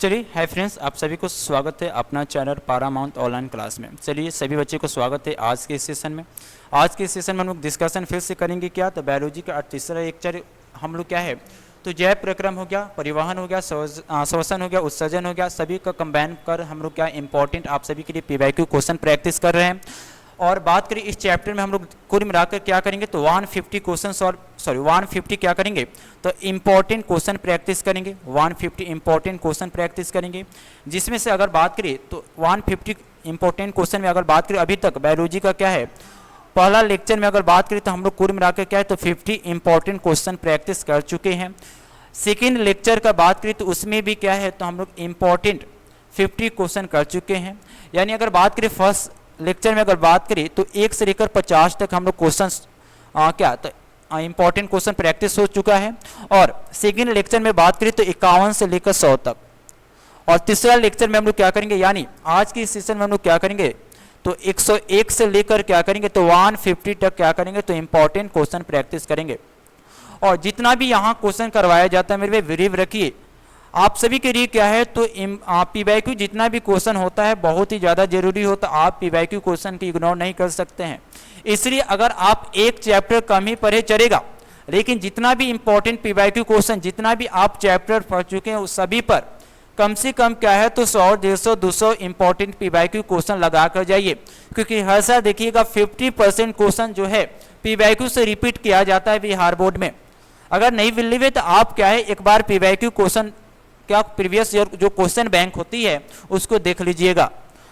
चलिए hi friends, आप सभी को स्वागत है अपना चैनल पारामाउंट ऑनलाइन क्लास में। चलिए सभी बच्चे को स्वागत है आज के सेशन में। आज के सेशन में हम लोग डिस्कशन फिर से करेंगे क्या, तो बायोलॉजी का तीसरा लेक्चर हम लोग क्या है, तो जैव प्रक्रम हो गया, परिवहन हो गया, श्वसन हो गया, उत्सर्जन हो गया, सभी का कंबाइन कर हम लोग क्या इंपॉर्टेंट आप सभी के लिए पीवाईक्यू क्वेश्चन प्रैक्टिस कर रहे हैं। और बात करें इस चैप्टर में हम लोग कुल मिलाकर क्या करेंगे, तो 150 क्वेश्चन और 150 क्या करेंगे, तो इम्पॉर्टेंट क्वेश्चन प्रैक्टिस करेंगे। 150 इम्पॉर्टेंट क्वेश्चन प्रैक्टिस करेंगे, जिसमें से अगर बात करें तो 150 इम्पॉर्टेंट क्वेश्चन में अगर बात करें अभी तक बायोलॉजी का क्या है, पहला लेक्चर में अगर बात करें तो हम लोग कुल मिलाकर क्या है, तो 50 इम्पॉर्टेंट क्वेश्चन प्रैक्टिस कर चुके हैं। सेकेंड लेक्चर का बात करें तो उसमें भी क्या है, तो हम लोग इम्पॉर्टेंट 50 क्वेश्चन कर चुके हैं। यानी अगर बात करें फर्स्ट लेक्चर में अगर बात करें तो 1 से लेकर 50 तक हम लोग क्वेश्चन क्या तो इंपॉर्टेंट क्वेश्चन प्रैक्टिस हो चुका है। और सेकेंड लेक्चर में बात करें तो 51 से लेकर 100 तक। और तीसरा लेक्चर में हम लोग क्या करेंगे, यानी आज की सेशन में हम लोग क्या करेंगे, तो 101 से लेकर क्या करेंगे, तो 150 तक क्या करेंगे, तो इंपॉर्टेंट क्वेश्चन प्रैक्टिस करेंगे। और जितना भी यहाँ क्वेश्चन करवाया जाता है मेरे भाई विरीव रखिए, आप सभी के लिए क्या है, तो पीवाईक्यू जितना भी क्वेश्चन होता है बहुत ही ज़्यादा जरूरी होता है। आप पीवाईक्यू क्वेश्चन की इग्नोर नहीं कर सकते हैं। इसलिए अगर आप एक चैप्टर कम ही पढ़े चलेगा, लेकिन जितना भी इंपॉर्टेंट पीवाईक्यू क्वेश्चन जितना भी आप चैप्टर पढ़ चुके हैं उस सभी पर कम से कम क्या है, तो 100, 150, 200 इंपॉर्टेंट पीवाईक्यू क्वेश्चन लगा कर जाइए। क्योंकि हर साल देखिएगा 50% क्वेश्चन जो है पीवाईक्यू से रिपीट किया जाता है बिहार बोर्ड में। अगर नहीं बिलीव है तो आप क्या है, एक बार पीवाईक्यू क्वेश्चन क्या प्रीवियस ईयर जो क्वेश्चन बैंक होती है उसको देख लीजिएगा।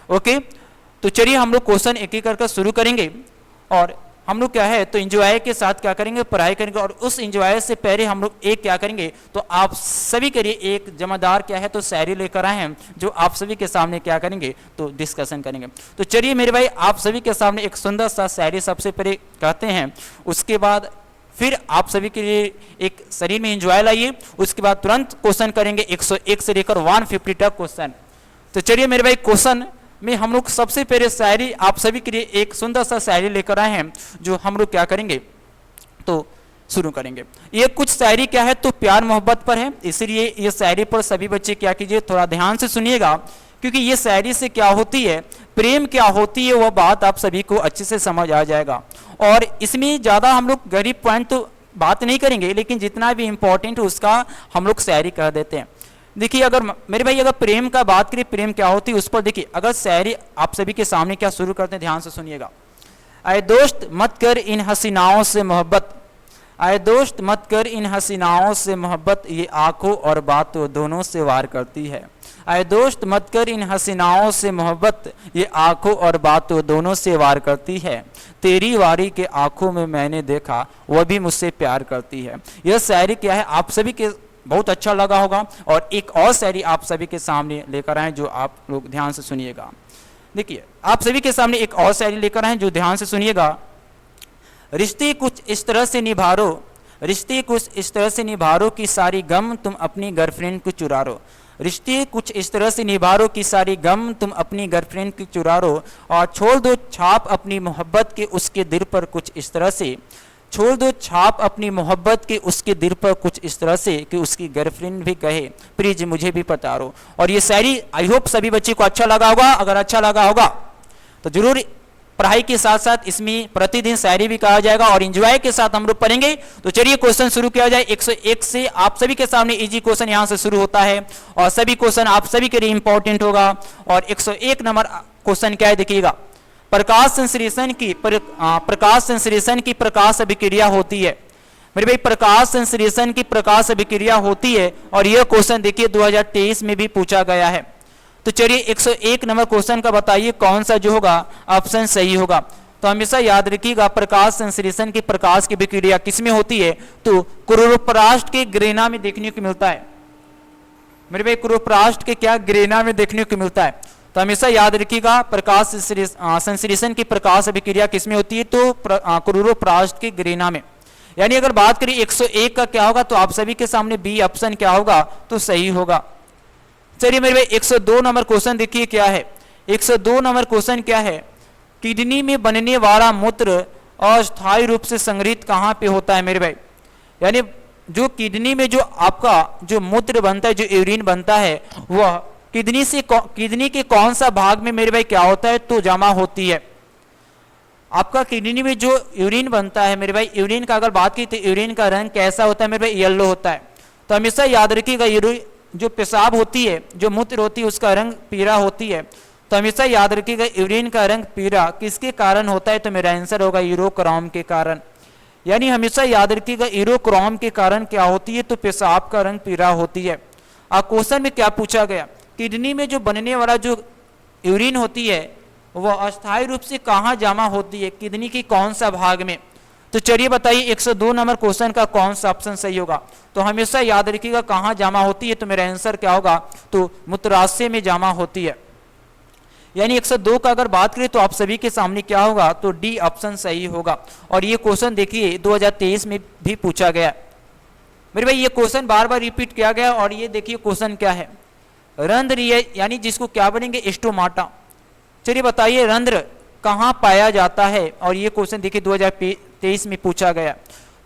ओके, तो चलिए हम लोग क्वेश्चन एक एक करके शुरू करेंगे। और हम लोग क्या है, तो एंजॉय के साथ क्या करेंगे, पढ़ाई करेंगे। और उस एंजॉय से पहले हम लोग एक क्या करेंगे, तो आप सभी के लिए एक जमादार क्या है, तो शायरी लेकर आए हैं जो आप सभी के सामने क्या करेंगे, तो डिस्कशन करेंगे। तो चलिए मेरे भाई आप सभी के सामने एक सुंदर सा शायरी सबसे पहले कहते हैं, उसके बाद फिर आप सभी के लिए एक शरीर में एंजॉय लाइए। उसके बाद तुरंत क्वेश्चन करेंगे 101 से लेकर 150 तक क्वेश्चन। तो चलिए मेरे भाई क्वेश्चन में हम लोग सबसे पहले शायरी आप सभी के लिए एक सुंदर सा शायरी लेकर आए हैं जो हम लोग क्या करेंगे, तो शुरू करेंगे। ये कुछ शायरी क्या है, तो प्यार मोहब्बत पर है, इसलिए ये शायरी पर सभी बच्चे क्या कीजिए, थोड़ा ध्यान से सुनिएगा। क्योंकि ये शायरी से क्या होती है, प्रेम क्या होती है, वह बात आप सभी को अच्छे से समझ आ जाएगा। और इसमें ज़्यादा हम लोग गरीब पॉइंट तो बात नहीं करेंगे, लेकिन जितना भी इंपॉर्टेंट है उसका हम लोग शायरी कह देते हैं। देखिए अगर मेरे भाई अगर प्रेम का बात करें, प्रेम क्या होती है उस पर देखिए, अगर शायरी आप सभी के सामने क्या शुरू करते हैं, ध्यान से सुनिएगा। आए दोस्त मत कर इन हसीनाओं से मोहब्बत, आए दोस्त मत कर इन हसीनाओं से मोहब्बत, ये आंखों और बातों दोनों से वार करती है। आए दोस्त मत कर इन हसीनाओं से मोहब्बत, ये आंखों और बातों दोनों से वार करती है। तेरी वारी के आंखों में मैंने देखा, वह भी मुझसे प्यार करती है। यह शायरी क्या है, आप सभी के बहुत अच्छा लगा होगा। और एक और शायरी आप सभी के सामने लेकर आए जो आप लोग ध्यान से सुनिएगा। देखिए आप सभी के सामने एक और शायरी लेकर आए जो ध्यान से सुनिएगा। रिश्ते कुछ इस तरह से निभारो, रिश्ते कुछ इस तरह से निभारो कि सारी गम तुम अपनी गर्लफ्रेंड को चुरा लो। रिश्ते कुछ इस तरह से निभारो कि सारी गम तुम अपनी गर्लफ्रेंड की चुरा लो। और छोड़ दो छाप अपनी मोहब्बत के उसके दिल पर कुछ इस तरह से, छोड़ दो छाप अपनी मोहब्बत के उसके दिल पर कुछ इस तरह से कि उसकी गर्लफ्रेंड भी कहे प्लीज मुझे भी पतारो। और ये शायरी आई होप सभी बच्चे को अच्छा लगा होगा। अगर अच्छा लगा होगा तो जरूर पढ़ाई के साथ साथ इसमें प्रतिदिन शायरी भी कहा जाएगा और एंजॉय के साथ हम लोग पढ़ेंगे। तो चलिए क्वेश्चन शुरू किया जाए। 101 से आप सभी के सामने इजी क्वेश्चन यहां से शुरू होता है और सभी क्वेश्चन आप सभी के लिए इंपॉर्टेंट होगा। और 101 नंबर क्वेश्चन क्या है, देखिएगा। प्रकाश संश्लेषण की प्रकाश अभिक्रिया होती है। मेरे भाई प्रकाश संश्लेषण की प्रकाश अभिक्रिया होती है। और यह क्वेश्चन देखिए 2023 में भी पूछा गया है। तो चलिए 101 नंबर क्वेश्चन का बताइए कौन सा जो होगा ऑप्शन सही होगा। तो हमेशा याद रखिएगा प्रकाश संश्लेषण की प्रकाश की विक्रिया किसमें होती है, तो क्लोरोप्लास्ट के ग्रेना में देखने को मिलता है। मेरे भाई क्लोरोप्लास्ट के क्या ग्रेना में देखने को मिलता है। तो हमेशा याद रखिएगा प्रकाश संश्लेषण की प्रकाश अभिक्रिया किसमें होती है, तो क्लोरोप्लास्ट के ग्रेना में। यानी अगर बात करें 101 का क्या होगा, तो आप सभी के सामने बी ऑप्शन क्या होगा, तो सही होगा। चलिए मेरे भाई 102 नंबर क्वेश्चन देखिए क्या है। 102 नंबर क्वेश्चन क्या है, किडनी में बनने वाला मूत्र अस्थायी रूप से संग्रहित कहाँ पे होता है मेरे भाई। यानी जो किडनी में जो आपका जो मूत्र बनता है, जो यूरिन बनता है, वह किडनी के कौन सा भाग में मेरे भाई क्या होता है तो जमा होती है। आपका किडनी में जो यूरिन बनता है मेरे भाई, यूरिन का अगर बात की तो यूरिन का रंग कैसा होता है मेरे भाई, येलो होता है। तो हमेशा याद रखिएगा जो पेशाब होती है, जो मूत्र होती है, उसका रंग पीला होती है। तो हमेशा याद रखिएगा यूरिन का रंग पीला किसके कारण होता है, तो मेरा आंसर होगा यूरोक्रोम के कारण। यानी हमेशा याद रखिएगा यूरोक्रोम के कारण क्या होती है, तो पेशाब का रंग पीला होती है। अब क्वेश्चन में क्या पूछा गया, किडनी में जो बनने वाला जो यूरिन होती है वह अस्थायी रूप से कहाँ जमा होती है, किडनी की कौन सा भाग में। तो चलिए बताइए 102 नंबर क्वेश्चन का कौन सा ऑप्शन सही होगा। तो हमेशा याद रखिएगा कहाँ जमा होती है, तो मेरा आंसर क्या होगा, तो मूत्राशय में जमा होती है। यानी 102 का अगर बात करें तो आप सभी के सामने क्या होगा, तो डी ऑप्शन सही होगा। और ये क्वेश्चन देखिए 2023 में भी पूछा गया मेरे भाई, ये क्वेश्चन बार बार रिपीट किया गया। और ये देखिए क्वेश्चन क्या है, रंध्र, यानी जिसको क्या बनेंगे, स्टोमाटा। चलिए बताइए रंध्र कहाँ पाया जाता है, और ये क्वेश्चन देखिए 2023 में पूछा गया।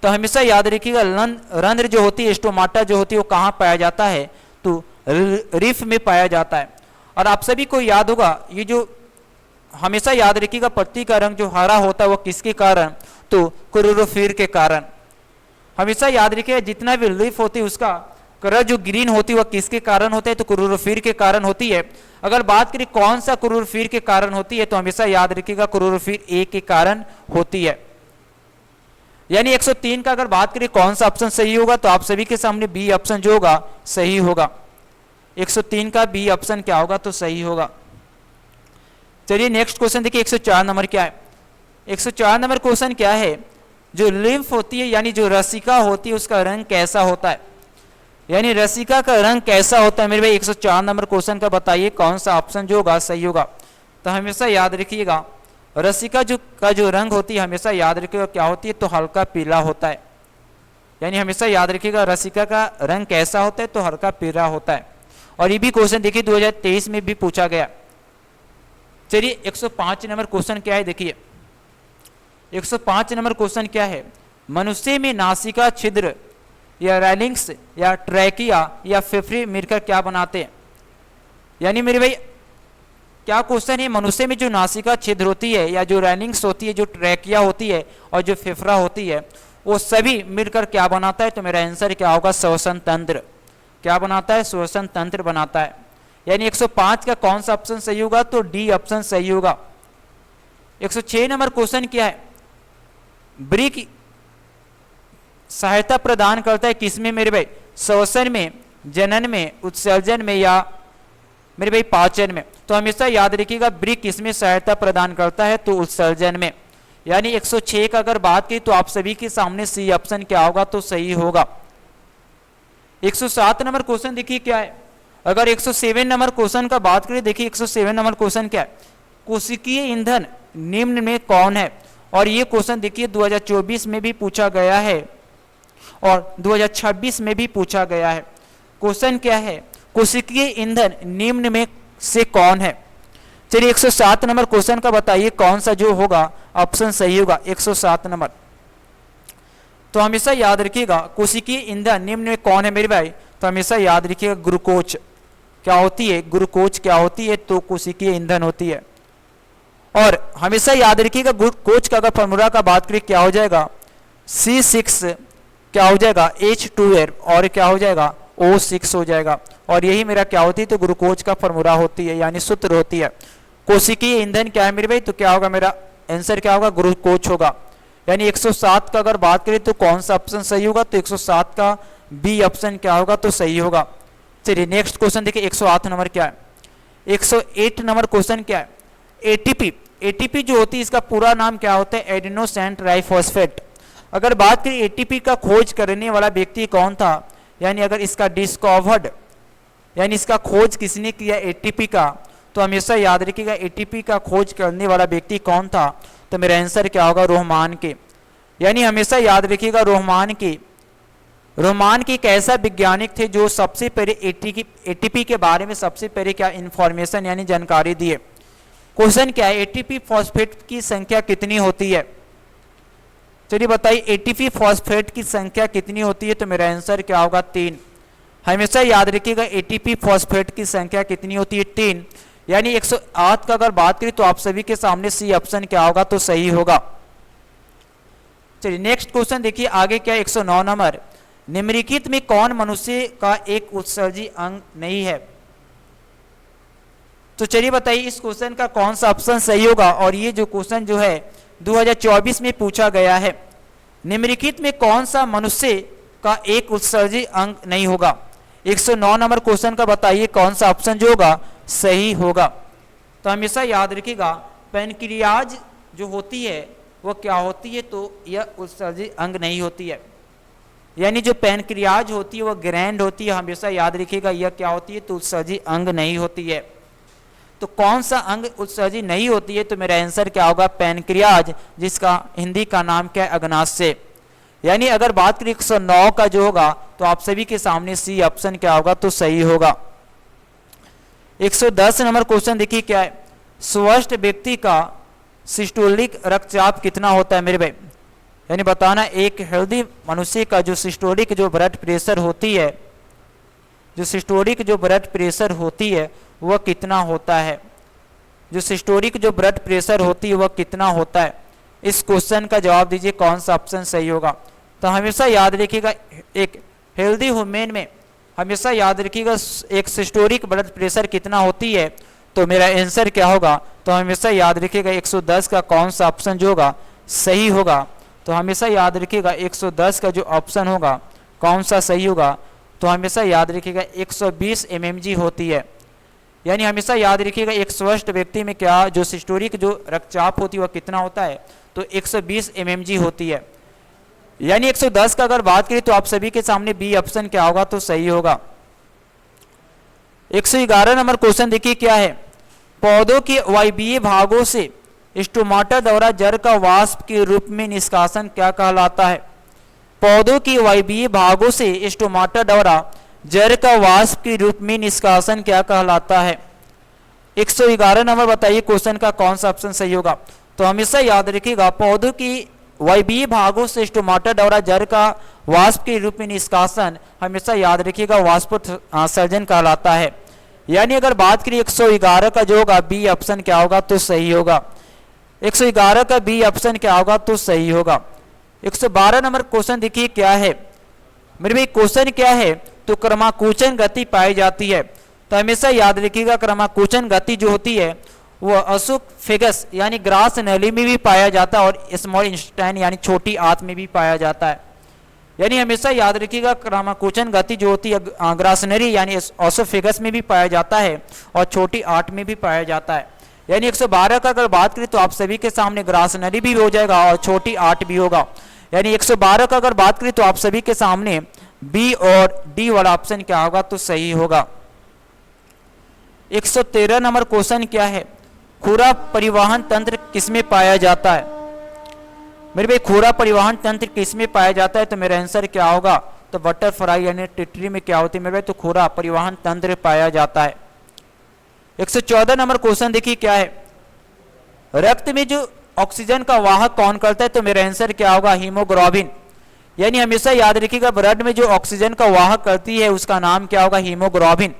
तो हमेशा याद रखिएगा रंध्र जो होती है, स्टोमाटा जो होती है, वो कहाँ पाया जाता है, तो रिफ में पाया जाता है। और आप सभी को याद होगा, ये जो हमेशा याद रखिएगा पत्ती का रंग जो हरा होता है वो किसके कारण, तो क्लोरोफिल के कारण। हमेशा याद रखिएगा जितना भी लीफ होती है उसका कलर जो ग्रीन होती है वह किसके कारण होता है, तो क्लोरोफिल के कारण होती है। अगर बात करें कौन सा क्लोरोफिल के कारण होती है, तो हमेशा याद रखिएगा क्लोरोफिल ए के कारण होती है। यानी 103 का अगर बात करें कौन सा ऑप्शन सही होगा, तो आप सभी के सामने बी ऑप्शन जो होगा सही होगा। 103 का बी ऑप्शन क्या होगा, तो सही होगा। चलिए नेक्स्ट क्वेश्चन देखिए 104 नंबर क्या है। 104 नंबर क्वेश्चन क्या है, जो लिम्फ होती है यानी जो रसिका होती है उसका रंग कैसा होता है, यानी रसिका का रंग कैसा होता है मेरे भाई। 104 नंबर क्वेश्चन का बताइए कौन सा ऑप्शन जो होगा सही होगा। तो हमेशा याद रखिएगा रसिका का जो रंग होती है, हमेशा याद रखिएगा क्या होती है, तो हल्का पीला होता है। यानी हमेशा याद रखिएगा रसिका का रंग कैसा होता है, तो हल्का पीला होता है। और ये भी क्वेश्चन देखिए 2023 में भी पूछा गया। चलिए 105 नंबर क्वेश्चन क्या है, देखिए 105 नंबर क्वेश्चन क्या है, मनुष्य में नासिका छिद्र या रैलिंग्स या ट्रैकिया या फेफड़े मिलकर क्या बनाते हैं। यानी मेरे भाई क्या क्वेश्चन है, मनुष्य में जो नासिका छिद्र होती है या जो रैलिंग्स होती है, जो ट्रैकिया होती है और जो फेफड़ा होती है, वो सभी मिलकर क्या बनाता है, तो मेरा आंसर क्या होगा, श्वसन तंत्र। क्या बनाता है, श्वसन तंत्र बनाता है। यानी 105 का कौन सा ऑप्शन सही होगा, तो डी ऑप्शन सही होगा। 106 नंबर क्वेश्चन क्या है, ब्रिक सहायता प्रदान करता है किसमें मेरे भाई, श्वसन में, जनन में, उत्सर्जन में या मेरे भाई पाचन में। तो हमेशा याद रखिएगा ब्रिक किसमें सहायता प्रदान करता है, तो उत्सर्जन में। यानी 106 का अगर बात की तो आप सभी के सामने सी ऑप्शन क्या होगा, तो सही होगा। 107 नंबर क्वेश्चन देखिए क्या है, अगर 107 नंबर क्वेश्चन का बात करें, देखिए 107 नंबर क्वेश्चन क्या है, कोशिकीय ईंधन निम्न में कौन है। और ये क्वेश्चन देखिए 2024 में भी पूछा गया है और 2026 में भी पूछा गया है। क्वेश्चन क्या है, कोशिकीय ईंधन निम्न में से कौन है। चलिए 107 नंबर क्वेश्चन का बताइए कौन सा जो होगा ऑप्शन सही होगा। 107 नंबर, तो हमेशा याद रखिएगा कोशिकीय ईंधन निम्न में कौन है मेरे भाई, तो हमेशा याद रखिएगा ग्लूकोज क्या होती है, ग्लूकोज क्या होती है, तो कोशिकीय ईंधन होती है। और हमेशा याद रखिएगा ग्लूकोज का अगर फॉर्मूला का बात करें क्या हो जाएगा, C6 क्या हो जाएगा, H2 और क्या हो जाएगा, O6 हो जाएगा। और यही मेरा क्या होती है, तो ग्लूकोज का फॉर्मूला होती है, यानी सूत्र होती है। कोशिकीय ईंधन क्या है मेरे भाई, तो क्या होगा, मेरा आंसर क्या होगा, ग्लूकोज होगा। यानी 107 का अगर बात करें तो कौन सा ऑप्शन सही होगा, तो 107 का बी ऑप्शन क्या होगा, तो सही होगा। चलिए नेक्स्ट क्वेश्चन देखिए 108 नंबर क्या है। 108 नंबर क्वेश्चन क्या है, एटीपी। एटीपी जो होती है इसका पूरा नाम क्या होता है, एडेनोसिन ट्राइफॉस्फेट। अगर बात करें एटीपी का खोज करने वाला व्यक्ति कौन था, यानी अगर इसका डिस्कवर्ड यानी इसका खोज किसने किया एटीपी का, तो हमेशा याद रखिएगा एटीपी का खोज करने वाला व्यक्ति कौन था, तो मेरा आंसर क्या होगा, रोहमान के। यानी हमेशा याद रखिएगा रोहमान के एक ऐसा वैज्ञानिक थे जो सबसे पहले एटीपी के बारे में सबसे पहले क्या इंफॉर्मेशन यानी जानकारी दिए। क्वेश्चन क्या है, एटीपी फॉस्फेट की संख्या कितनी होती है। चलिए बताइए एटीपी फॉस्फेट की संख्या कितनी होती है, तो मेरा आंसर क्या होगा 3। हमेशा याद रखिएगा एटीपी फॉस्फेट की संख्या कितनी होती है 3, यानी 108 का अगर बात करें तो आप सभी के सामने सी ऑप्शन क्या होगा, तो सही होगा। चलिए नेक्स्ट क्वेश्चन देखिए आगे क्या 109 नंबर, निम्नलिखित में कौन मनुष्य का एक उत्सर्जी अंग नहीं है। तो चलिए बताइए इस क्वेश्चन का कौन सा ऑप्शन सही होगा, और ये जो क्वेश्चन जो है 2024 में पूछा गया है, निम्नलिखित में कौन सा मनुष्य का एक उत्सर्जी अंग नहीं होगा। 109 नंबर क्वेश्चन का बताइए कौन सा ऑप्शन जो होगा सही होगा। तो हमेशा याद रखिएगा पैनक्रियाज जो होती है वो क्या होती है, तो यह उत्सर्जी अंग नहीं होती है, यानी जो पैनक्रियाज होती है वो ग्रैंड होती है, हमेशा याद रखिएगा यह क्या होती है, तो उत्सर्जी अंग नहीं होती है। तो कौन सा अंग उत्सर्जी नहीं होती है, तो मेरा आंसर क्या होगा पैनक्रियाज, जिसका हिंदी का नाम क्या है अग्नाशय। यानी अगर बात करें 109 का जो होगा तो आप सभी के सामने सी ऑप्शन क्या होगा, तो सही होगा। 110 नंबर क्वेश्चन देखिए क्या है, स्वस्थ व्यक्ति का सिस्टोलिक रक्तचाप कितना होता है मेरे भाई, यानी बताना एक हेल्दी मनुष्य का जो सिस्टोलिक जो ब्लड प्रेशर होती है, जो सिस्टोलिक जो ब्लड प्रेशर होती है वह कितना होता है, जो सिस्टोलिक जो ब्लड प्रेशर होती है वह कितना होता है। इस क्वेश्चन का जवाब दीजिए कौन सा ऑप्शन सही होगा। तो हमेशा याद रखिएगा एक हेल्दी ह्यूमन में हमेशा याद रखिएगा एक सिस्टोलिक ब्लड प्रेशर कितना होती है, तो मेरा आंसर क्या होगा, तो हमेशा याद रखिएगा 110 का कौन सा ऑप्शन जो होगा सही होगा। तो हमेशा याद रखिएगा 110 का जो ऑप्शन होगा कौन सा सही होगा, तो हमेशा याद रखिएगा 120 mmg होती है। यानी हमेशा याद रखिएगा एक स्वस्थ व्यक्ति में क्या जो सिस्टोलिक जो रक्तचाप होती है वह कितना होता है, तो 120 mmg होती है। यानी 110 का अगर बात करें तो आप सभी के सामने बी ऑप्शन क्या होगा, तो सही होगा। 111 नंबर क्वेश्चन देखिए क्या है, पौधों के वायवीय भागों से स्टोमाटा द्वारा जड़ का वाष्प के रूप में निष्कासन क्या कहलाता है। पौधों के वायवीय भागों से स्टोमाटा द्वारा जड़ का वाष्प के रूप में निष्कासन क्या कहलाता है। 111 नंबर बताइए क्वेश्चन का कौन सा ऑप्शन सही होगा। तो हमेशा याद रखिएगा पौधों की वायवीय भागों से स्टोमाटा द्वारा जड़ का वाष्प के रूप में निष्कासन हमेशा याद रखिएगा वाष्पोत्सर्जन कहलाता है। यानी अगर बात करें 111 का जो होगा बी ऑप्शन क्या होगा, तो सही होगा। 111 का बी ऑप्शन क्या होगा, तो सही होगा। 112 नंबर क्वेश्चन देखिए क्या है मेरे भाई, क्वेश्चन क्या है, तो क्रमाकुचन गति पाई जाती है। तो हमेशा याद रखिएगा क्रमाकुचन गति जो होती है वो असुफेगस यानी ग्रास नली में भी पाया जाता है और स्मॉल इंटेस्टाइन यानी छोटी आंत में भी पाया जाता है। यानी हमेशा याद रखिएगा क्रमाकुचन गति जो होती है ग्रासनरी यानी ऑसोफेगस में भी पाया जाता है और छोटी आंत में भी पाया जाता है। यानी 112 का अगर बात करें तो आप सभी के सामने ग्रासनरी भी हो जाएगा और छोटी आंत भी होगा। यानी 112 का अगर बात करें तो आप सभी के सामने बी और डी वाला ऑप्शन क्या होगा, तो सही होगा। 113 नंबर क्वेश्चन क्या है, खुरा परिवहन तंत्र किसमें पाया जाता है। मेरे भाई खुरा परिवहन तंत्र किसमें पाया जाता है, तो मेरा आंसर क्या होगा, तो बटरफ्लाई यानी टिटरी में क्या होती है मेरे भाई, तो खुरा परिवहन तंत्र पाया जाता है। 114 नंबर क्वेश्चन देखिए क्या है, रक्त में जो ऑक्सीजन का वाहक कौन करता है, तो मेरा आंसर क्या होगा, हीमोग्लोबिन। यानी हमेशा याद रखिएगा ब्लड में जो ऑक्सीजन का वाहक करती है उसका नाम क्या होगा, हीमोग्लोबिन।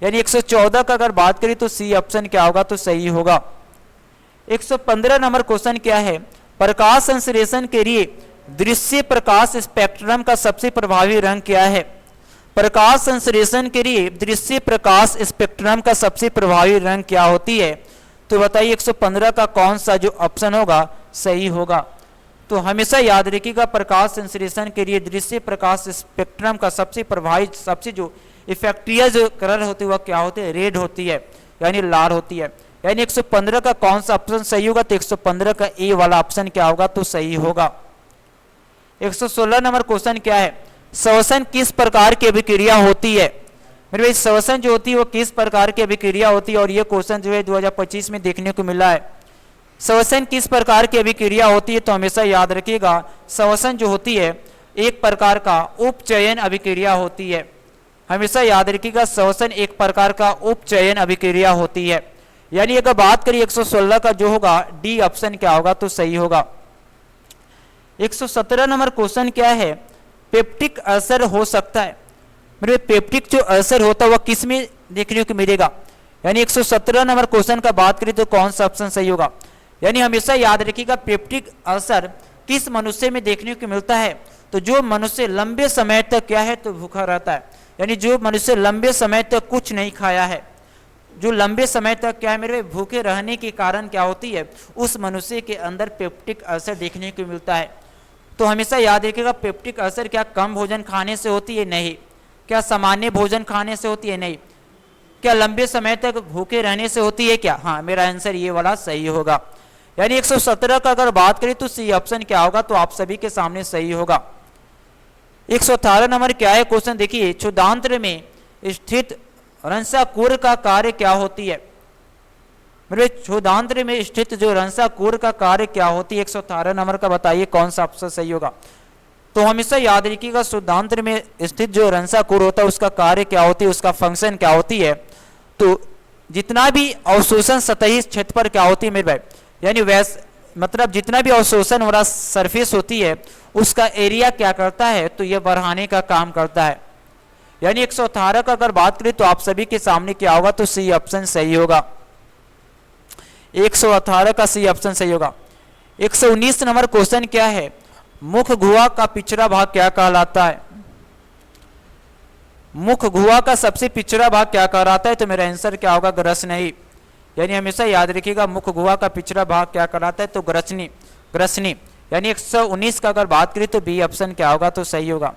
यानी 114 का अगर बात करें तो सी ऑप्शन क्या होगा, तो सही होगा। 115 नंबर क्वेश्चन क्या है, प्रकाश संश्लेषण के लिए दृश्य प्रकाश स्पेक्ट्रम का सबसे प्रभावी रंग क्या है। प्रकाश संश्लेषण के लिए दृश्य प्रकाश स्पेक्ट्रम का सबसे प्रभावी रंग क्या होती है, तो बताइए 115 का कौन सा जो ऑप्शन होगा सही होगा। तो हमेशा याद रखिएगा प्रकाश संश्लेषण के लिए दृश्य प्रकाश स्पेक्ट्रम का सबसे प्रभावी सबसे जो इफेक्टिव जो कलर होती है वह क्या होती है, रेड होती है यानी लाल होती है। यानी 115 का कौन सा ऑप्शन सही होगा, तो 115 का ए वाला ऑप्शन क्या होगा, तो सही होगा। 116 नंबर क्वेश्चन क्या है, श्वसन किस प्रकार की अभिक्रिया होती है। मेरे भाई श्वसन जो होती है वो किस प्रकार की अभिक्रिया होती है, और ये क्वेश्चन जो है 2025 में देखने को मिला है। श्वसन किस प्रकार की अभिक्रिया होती है, तो हमेशा याद रखिएगा श्वसन जो होती है एक प्रकार का उपचयन अभिक्रिया होती है। हमेशा याद रखिएगा श्वसन एक प्रकार का उपचयन अभिक्रिया होती है। यानी अगर बात करिए 116 का जो होगा डी ऑप्शन क्या होगा, तो सही होगा। 117 नंबर क्वेश्चन क्या है, पेप्टिक अल्सर हो सकता है। मेरे पेप्टिक जो अल्सर होता है वह किस में देखने को मिलेगा, यानी 117 नंबर क्वेश्चन का बात करें तो कौन सा ऑप्शन सही होगा। यानी हमेशा याद रखिएगा पेप्टिक अल्सर किस मनुष्य में देखने को मिलता है, तो जो मनुष्य लंबे समय तक क्या है तो भूखा रहता है, यानी जो मनुष्य लंबे समय तक कुछ नहीं खाया है, जो लंबे समय तक क्या है मेरे भूखे रहने के कारण क्या होती है, उस मनुष्य के अंदर पेप्टिक अल्सर देखने को मिलता है। तो हमेशा याद रखिएगा पेप्टिक अल्सर क्या कम भोजन खाने से होती है, नहीं। क्या सामान्य भोजन खाने से होती है, नहीं। क्या लंबे समय तक भूखे रहने से होती है क्या, हाँ, मेरा आंसर ये वाला सही होगा। यानी 117 का अगर बात करें तो सी ऑप्शन क्या होगा, तो आप सभी के सामने सही होगा। 118 नंबर क्या है क्वेश्चन देखिए, क्षुधांत्र में स्थित रंसाकूर का कार्य क्या होती है। मेरे क्षुधांत्र में स्थित जो रंसाकूर का कार्य क्या होती है, 118 नंबर का बताइए कौन सा ऑप्शन सही होगा। तो हमेशा याद रखिएगा क्षुधांत्र में स्थित जो रंसाकूर होता है उसका कार्य क्या होती है, उसका फंक्शन क्या होती है। तो जितना भी अवशोषण सतही क्षेत्र पर क्या होती है मेरे भाई, यानी मतलब जितना भी अवशोषण वाला सरफेस होती है उसका एरिया क्या करता है, तो यह बढ़ाने का काम करता है। यानी 118 का अगर बात करें तो आप सभी के सामने क्या होगा, तो सी ऑप्शन सही होगा। 118 का सी ऑप्शन सही होगा। 119 नंबर क्वेश्चन क्या है, मुख गुहा का पिछड़ा भाग क्या कहलाता है। मुख गुहा का सबसे पिछड़ा भाग क्या कहलाता है, तो मेरा आंसर क्या होगा, ग्रसनी। यानी हमेशा याद रखिएगा मुख गुहा का पिछड़ा भाग क्या कहलाता है, तो ग्रसनी। यानी 119 का अगर बात करें तो बी ऑप्शन क्या होगा, तो सही होगा।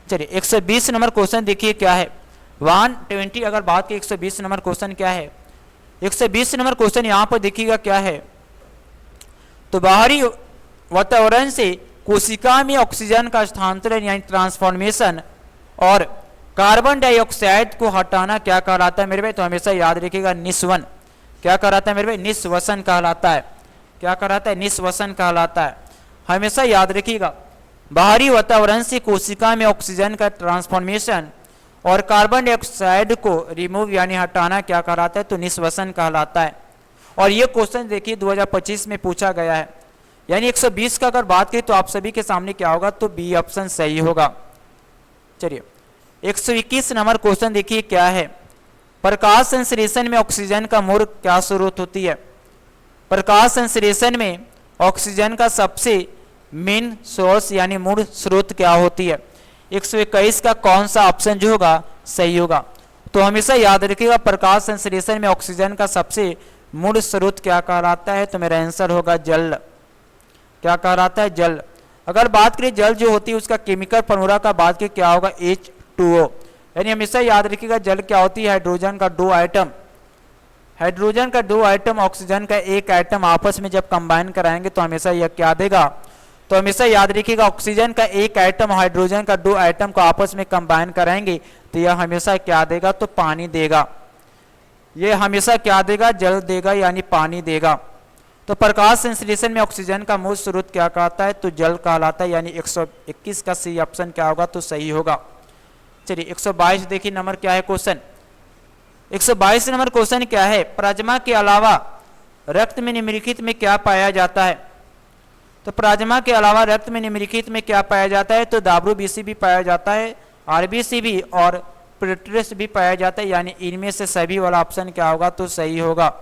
चलिए 120 नंबर क्वेश्चन देखिए क्या है, 120 अगर बात की 120 नंबर क्वेश्चन क्या है, 120 नंबर क्वेश्चन यहाँ पर देखिएगा क्या है, तो बाहरी वातावरण से कोशिका में ऑक्सीजन का स्थानांतरण यानी ट्रांसफॉर्मेशन और कार्बन डाइऑक्साइड को हटाना क्या कहलाता है मेरे भाई, तो हमेशा याद रखिएगा निस्वन। क्या कहलाता है मेरे भाई, निस्वसन कहलाता है। क्या कहलाता है, निस्वसन कहलाता है। हमेशा याद रखिएगा बाहरी वातावरण से कोशिका में ऑक्सीजन का ट्रांसफॉर्मेशन और कार्बन डाइऑक्साइड को रिमूव यानी हटाना क्या कहलाता है, तो निस्वसन कहलाता है। और ये क्वेश्चन देखिए 2025 में पूछा गया है। यानी 120 का अगर बात करें तो आप सभी के सामने क्या होगा, तो बी ऑप्शन सही होगा। चलिए 121 नंबर क्वेश्चन देखिए क्या है, प्रकाश संश्लेषण में ऑक्सीजन का मूल क्या स्रोत होती है। प्रकाश संश्लेषण में ऑक्सीजन का सबसे मेन सोर्स यानी मूल स्रोत क्या होती है। 121 का कौन सा ऑप्शन जो होगा सही होगा। तो हमेशा याद रखिएगा प्रकाश संश्लेषण में ऑक्सीजन का सबसे मूल स्रोत क्या कहलाता है, तो मेरा आंसर होगा जल। क्या कहलाता है, जल। अगर बात करें जल जो होती है उसका केमिकल फॉर्मूला का बात करें क्या होगा, H2O। यानी हमेशा याद रखिएगा जल क्या होती है, हाइड्रोजन का दो आइटम, हाइड्रोजन का दो आइटम ऑक्सीजन का एक आइटम आपस में जब कंबाइन कराएंगे तो हमेशा यह क्या देगा, तो हमेशा याद रखिएगा ऑक्सीजन का एक आइटम हाइड्रोजन का दो आइटम को आपस में कंबाइन कराएंगे तो यह हमेशा क्या देगा, तो पानी देगा। यह हमेशा क्या देगा, जल देगा यानी पानी देगा। तो प्रकाश संश्लेषण में ऑक्सीजन का मूल स्रोत क्या कहता है, तो जल कहलाता है। यानी 121 का सी ऑप्शन क्या होगा, तो सही होगा। चलिए 122 देखिए नंबर क्या है क्वेश्चन, 122 नंबर क्वेश्चन क्या है, प्लाज्मा के अलावा रक्त में निम्नलिखित में क्या पाया जाता है। तो प्लाज्मा के अलावा रक्त में निम्नलिखित में क्या पाया जाता है, तो WBC भी पाया जाता है, RBC भी और प्लेटलेट्स भी पाया जाता है। यानी इनमें से सभी वाला ऑप्शन क्या होगा, तो सही होगा।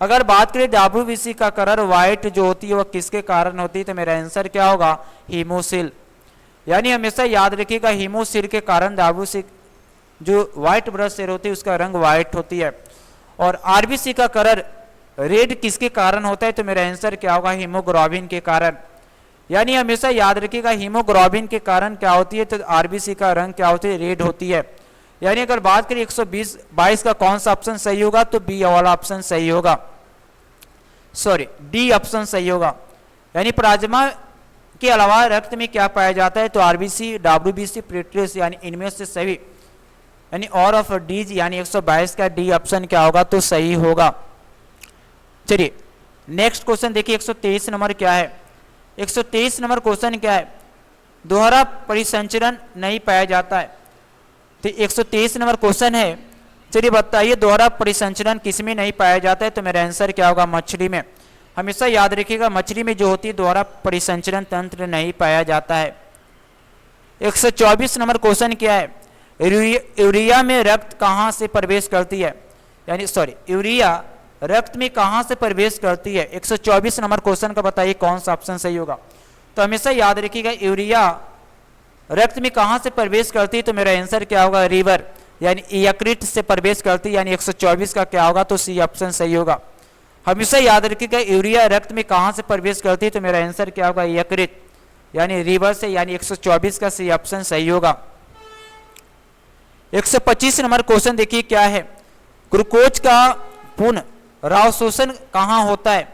अगर बात करें WBC का कलर व्हाइट जो होती है वह किसके कारण होती है, तो मेरा आंसर क्या होगा, हीमोसिल। यानी हमेशा याद रखिएगा हीमोसिल के कारण WBC जो व्हाइट ब्लड सेल होती है उसका रंग व्हाइट होती है। और RBC का कलर रेड किसके कारण होता है, तो मेरा आंसर क्या होगा, हीमोग्लोबिन के कारण। यानी हमेशा याद रखिएगा हीमोग्लोबिन के कारण क्या होती है, तो RBC का रंग क्या होती है, रेड होती है। यानी अगर बात करें 122 का कौन सा ऑप्शन सही होगा, तो बी वाला ऑप्शन सही होगा, सॉरी डी ऑप्शन सही होगा। यानी प्लाज्मा के अलावा रक्त में क्या पाया जाता है, तो RBC, WBC, प्लेटलेट्स यानी इनमें से सभी, यानी ऑल ऑफ डीज यानी 122 का डी ऑप्शन क्या होगा, तो सही होगा। चलिए नेक्स्ट क्वेश्चन देखिए 123 नंबर क्या है, 123 नंबर क्वेश्चन क्या है, दोहरा परिसंचरण नहीं पाया जाता है। तो 123 नंबर क्वेश्चन है, चलिए बताइए दोहरा परिसंचरण किस में नहीं पाया जाता है, तो मेरा आंसर क्या होगा, मछली में। हमेशा याद रखिएगा मछली में जो होती है दोबारा परिसंचरण तंत्र नहीं पाया जाता है। 124 नंबर क्वेश्चन क्या है, यूरिया में रक्त कहाँ से प्रवेश करती है, यानी सॉरी यूरिया रक्त में कहाँ से प्रवेश करती है। 124 नंबर क्वेश्चन का बताइए कौन सा ऑप्शन सही होगा। तो हमेशा याद रखिएगा यूरिया रक्त में कहाँ से प्रवेश करती है, तो मेरा आंसर क्या होगा, रिवर यानी यकृत से प्रवेश करती है, यानी 124 का क्या होगा, तो सी ऑप्शन सही होगा। हमेशा याद रखिएगा यूरिया रक्त में कहाँ से प्रवेश करती है, तो मेरा आंसर क्या होगा, यकृत यानी रिवर से, यानी 124 का सी ऑप्शन सही होगा। 125 नंबर क्वेश्चन देखिए क्या है, ग्लूकोज का पुनरावशोषण कहाँ होता है,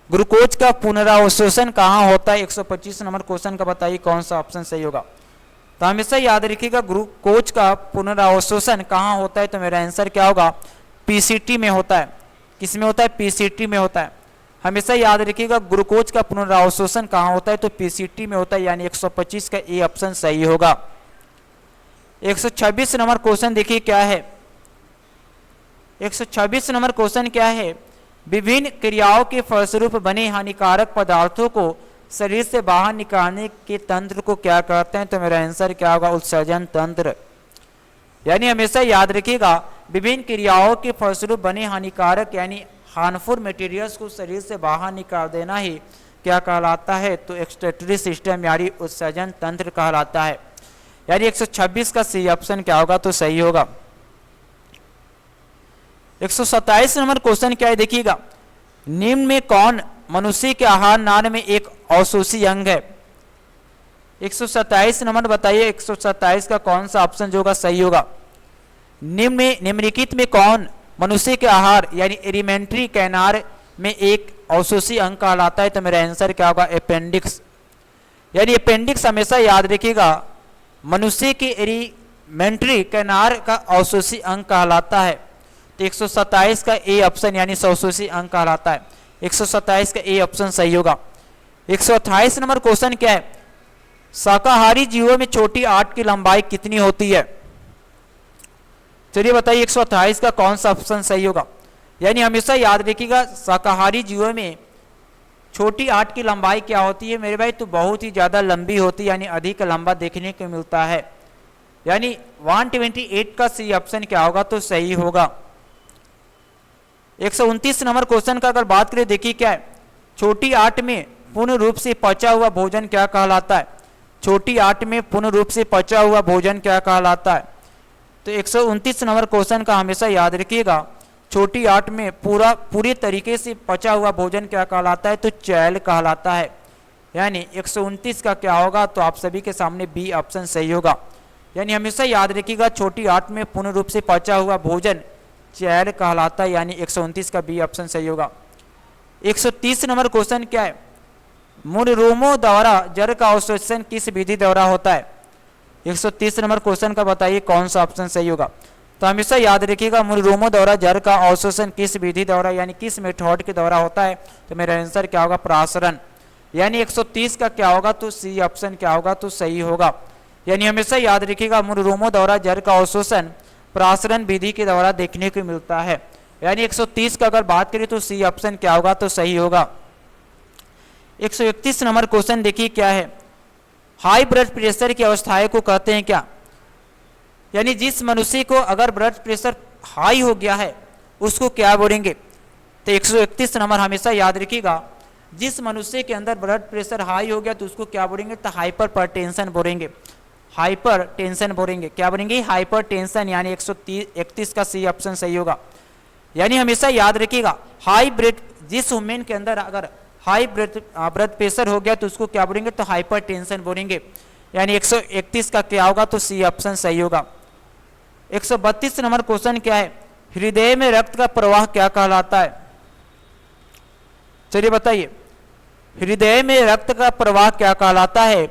ग्लूकोज का पुनरावशोषण कहाँ होता है। 125 नंबर क्वेश्चन का बताइए कौन सा ऑप्शन सही होगा। तो हमेशा याद रखिएगा ग्लूकोज का पुनरावशोषण कहाँ होता है, तो मेरा आंसर क्या होगा, पीसीटी में होता है। किस में होता है, पीसीटी में होता है। हमेशा याद रखिएगा ग्लूकोज का पुनरावशोषण कहाँ होता है, तो पीसीटी में होता है, यानी 125 का ए ऑप्शन सही होगा। 126 नंबर क्वेश्चन देखिए क्या है, 126 नंबर क्वेश्चन क्या है, विभिन्न क्रियाओं के फलस्वरूप बने हानिकारक पदार्थों को शरीर से बाहर निकालने के तंत्र को क्या कहते हैं, तो मेरा आंसर क्या होगा, उत्सर्जन तंत्र। यानी हमेशा याद रखिएगा विभिन्न क्रियाओं के फलस्वरूप बने हानिकारक यानी हार्मफुल मटेरियल्स को शरीर से बाहर निकाल देना ही क्या कहलाता है, तो एक्सक्रीटरी सिस्टम यानी उत्सर्जन तंत्र कहलाता है। यानी 126 का सी ऑप्शन क्या होगा, तो सही होगा। 127 नंबर क्वेश्चन क्या है देखिएगा, निम्न में कौन मनुष्य के आहार नाल में एक अवशोषी अंग है। 127 नंबर बताइए 127 का कौन सा ऑप्शन जो होगा सही होगा। निम्नलिखित में कौन मनुष्य के आहार यानी एलिमेंट्री कैनाल में एक अवशोषी अंग कहलाता है, तो मेरा आंसर क्या होगा, अपेंडिक्स। यानी अपेंडिक्स हमेशा याद रखिएगा मनुष्य के एलिमेंट्री कैनाल का अवशोषी अंग कहलाता है। तो 127 का ए ऑप्शन यानी अवशोषी अंग कहलाता है। 127 का ए ऑप्शन सही होगा। 128 नंबर क्वेश्चन क्या है, शाकाहारी जीवों में छोटी आंत की लंबाई कितनी होती है। चलिए बताइए 128 का कौन सा ऑप्शन सही होगा। यानी हमेशा याद रखिएगा शाकाहारी जीवों में छोटी आंत की लंबाई क्या होती है मेरे भाई, तो बहुत ही ज्यादा लंबी होती है, यानी अधिक लंबा देखने को मिलता है। यानी 128 का सी ऑप्शन क्या होगा, तो सही होगा। 129 नंबर क्वेश्चन का अगर बात करें देखिए क्या है, छोटी आंत में पूर्ण रूप से पचा हुआ भोजन क्या कहलाता है। छोटी आंत में पूर्ण रूप से पचा हुआ भोजन क्या कहलाता है। तो 129 नंबर क्वेश्चन का हमेशा याद रखिएगा छोटी आंत में पूरी तरीके से पचा हुआ भोजन क्या कहलाता है, तो चैल कहलाता है। यानी 129 का क्या होगा, तो आप सभी के सामने बी ऑप्शन सही होगा। यानी हमेशा याद रखिएगा छोटी आंत में पूर्ण रूप से पचा हुआ भोजन चैल कहलाता है, यानी 129 का बी ऑप्शन सही होगा। 130 नंबर क्वेश्चन क्या है, मूलरोमों द्वारा जड़ का अवशोषण किस विधि द्वारा होता है। 130 नंबर क्वेश्चन का बताइए कौन सा ऑप्शन सही होगा। तो हमेशा याद रखिएगा मूलरोमों द्वारा जड़ का अवशोषण किस विधि द्वारा यानी किस मेथड के द्वारा होता है, तो मेरा आंसर क्या होगा, प्रासरण। यानी 130 का क्या होगा, तो सी ऑप्शन क्या होगा, तो सही होगा। यानी हमेशा याद रखिएगा मूलरोमों द्वारा जड़ का अवशोषण प्रासरण विधि के द्वारा देखने को मिलता है। यानी 130 का अगर बात करें तो सी ऑप्शन क्या होगा, तो सही होगा। 131 नंबर क्वेश्चन देखिए क्या है, हाई ब्लड प्रेशर की अवस्थाएं को कहते हैं क्या। यानी जिस मनुष्य को अगर ब्लड प्रेशर हाई हो गया है उसको क्या बोलेंगे। तो 131 नंबर हमेशा याद रखिएगा जिस मनुष्य के अंदर ब्लड प्रेशर हाई हो गया तो उसको क्या बोलेंगे, तो हाइपरटेंशन बोलेंगे। हाइपर टेंशन बोलेंगे, क्या बोलेंगे, हाइपर टेंशन। यानी 131 का सी ऑप्शन सही होगा। यानी हमेशा याद रखिएगा हाई ब्लड जिस वुमेन के अंदर अगर हाई ब्लड प्रेशर हो गया तो उसको क्या बोलेंगे, तो हाइपर टेंशन बोलेंगे। यानी 131 का क्या होगा, तो सी ऑप्शन सही होगा। 132 नंबर क्वेश्चन क्या है, हृदय में रक्त का प्रवाह क्या कहलाता है। चलिए बताइए हृदय में रक्त का प्रवाह क्या कहलाता है।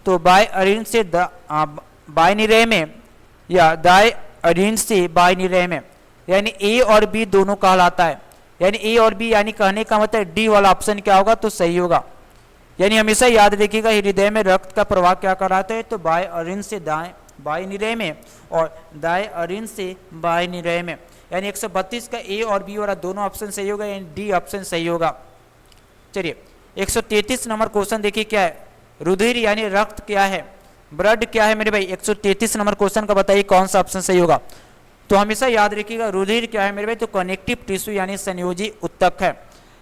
तो बाय अरिन से बाइनिरे में या दाय अरिन से बाइनिरे में, यानी ए और बी दोनों कहलाता है। यानी ए और बी यानी कहने का मतलब डी वाला ऑप्शन क्या होगा, तो सही होगा। यानी हमेशा याद रखिएगा हृदय में रक्त का प्रवाह क्या कहलाता है, तो बाय अरिन से दाएं बाइनिरे में और दाएं अरिन से बाइनिरे में। यानी 132 का ए और बी वाला दोनों ऑप्शन सही होगा, यानी डी ऑप्शन सही होगा। चलिए 133 नंबर क्वेश्चन देखिए क्या है, रुधिर यानी रक्त क्या है, ब्लड क्या है मेरे भाई। 133 नंबर क्वेश्चन का बताइए कौन सा ऑप्शन सही होगा। तो हमेशा याद रखिएगा रुधिर क्या है मेरे भाई, तो कनेक्टिव टिश्यू यानी संयोजी उत्तक है।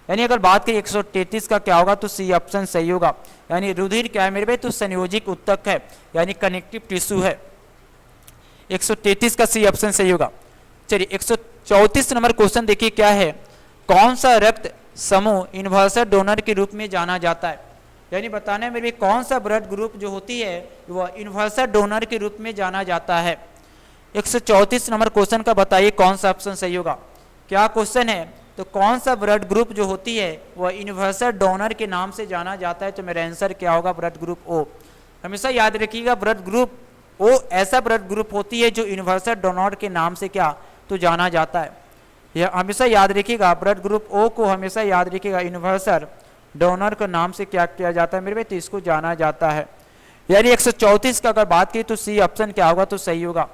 यानी अगर बात करें 133 का क्या होगा, तो सी ऑप्शन सही होगा। यानी रुधिर क्या है मेरे भाई, तो संयोजिक उत्तक है यानी कनेक्टिव टिश्यू है। 133 का सी ऑप्शन सही होगा। चलिए 134 नंबर क्वेश्चन देखिए क्या है, कौन सा रक्त समूह यूनिवर्सल डोनर के रूप में जाना जाता है। यानी बताना है मेरे कौन सा ब्लड ग्रुप जो होती है वह यूनिवर्सल डोनर के रूप में जाना जाता है। 134 नंबर क्वेश्चन का बताइए कौन सा ऑप्शन सही होगा। क्या क्वेश्चन है, तो कौन सा ब्लड ग्रुप जो होती है वह यूनिवर्सल डोनर के नाम से जाना जाता है। तो मेरा आंसर क्या होगा, ब्लड ग्रुप ओ। हमेशा याद रखिएगा ब्लड ग्रुप ओ ऐसा ब्लड ग्रुप होती है जो यूनिवर्सल डोनर के नाम से क्या तो जाना जाता है। यह हमेशा याद रखिएगा, ब्लड ग्रुप ओ को हमेशा याद रखिएगा, यूनिवर्सल डोनर के नाम से क्या किया जाता है मेरे भाई, तो इसको जाना जाता है। यानी 134 का अगर बात की तो सी ऑप्शन क्या होगा, तो सही होगा।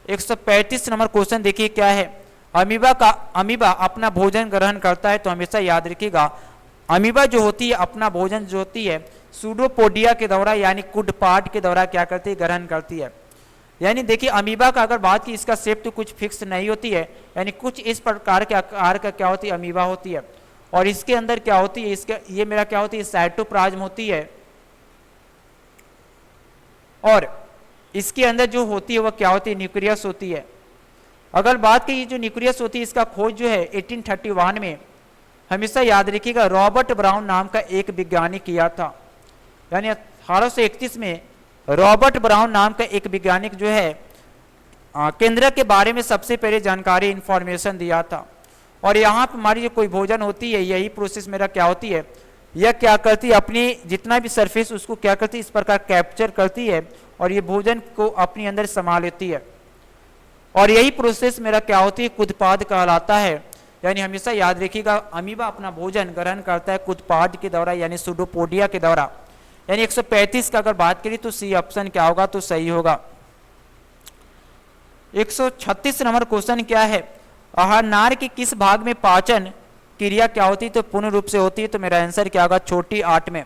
135 नंबर क्वेश्चन देखिए क्या है, अमीबा अपना भोजन ग्रहण करता है। तो हमेशा याद रखिएगा अमीबा जो होती है अपना भोजन जो होती है सूडोपोडिया के द्वारा यानी कुडपाट के द्वारा क्या करती है, ग्रहण करती है। यानी देखिए अमीबा का अगर बात की इसका शेप तो कुछ फिक्स नहीं होती है, यानी कुछ इस प्रकार के आकार का क्या होती है अमीबा होती है। और इसके अंदर क्या होती है, इसका ये मेरा क्या होती है साइटोप्लाज्म होती है। और इसके अंदर जो होती है वह क्या होती है न्यूक्लियस होती है। अगर बात की जो न्यूक्लियस होती है इसका खोज जो है 1831 में हमेशा याद रखिएगा रॉबर्ट ब्राउन नाम का एक वैज्ञानिक किया था। यानी 1831 में रॉबर्ट ब्राउन नाम का एक वैज्ञानिक जो है केंद्र के बारे में सबसे पहले जानकारी इंफॉर्मेशन दिया था। और यहाँ पर हमारी जो कोई भोजन होती है यही प्रोसेस मेरा क्या होती है, यह क्या करती है अपनी जितना भी सरफेस उसको क्या करती है इस प्रकार कैप्चर करती है और ये भोजन को अपने अंदर समा लेती है। और यही प्रोसेस मेरा क्या होती है कुदपाद कहलाता है। यानी हमेशा याद रखिएगा अमीबा अपना भोजन ग्रहण करता है कुदपाद के द्वारा यानी सूडोपोडिया के द्वारा। यानी 135 का अगर बात करें तो सी ऑप्शन क्या होगा, तो सही होगा। 136 नंबर क्वेश्चन क्या है, आहार के किस भाग में पाचन क्रिया क्या होती है, तो पूर्ण रूप से होती है। तो मेरा आंसर क्या होगा, छोटी आंत में।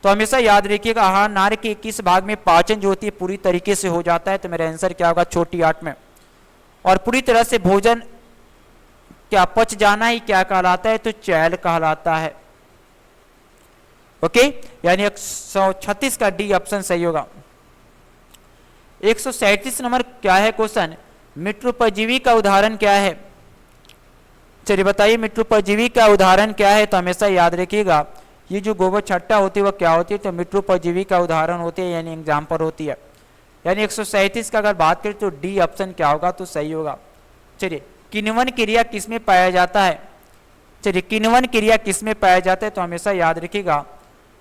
तो हमेशा याद रखिएगा आहार नार के किस भाग में पाचन जो होती है पूरी तरीके से हो जाता है। तो मेरा आंसर क्या होगा, छोटी आंत में। और पूरी तरह से भोजन क्या पच जाना ही क्या कहलाता है, तो चैल कहलाता है। ओके, यानी 136 का डी ऑप्शन सही होगा। 137 नंबर क्या है क्वेश्चन, मिट्रोपजीवी का उदाहरण क्या है। चलिए बताइए मिट्रोपजीवी का उदाहरण क्या है। तो हमेशा याद रखिएगा ये जो गोबर छट्टा होती है वह क्या होती है, तो मिट्रोपजीवी का उदाहरण होती है यानी एग्जाम्पल होती है। यानी 137 का अगर बात करें तो डी ऑप्शन क्या होगा, तो सही होगा। चलिए किण्वन क्रिया किसमें पाया जाता है। चलिए किण्वन क्रिया किसमें पाया जाता है, तो हमेशा याद रखिएगा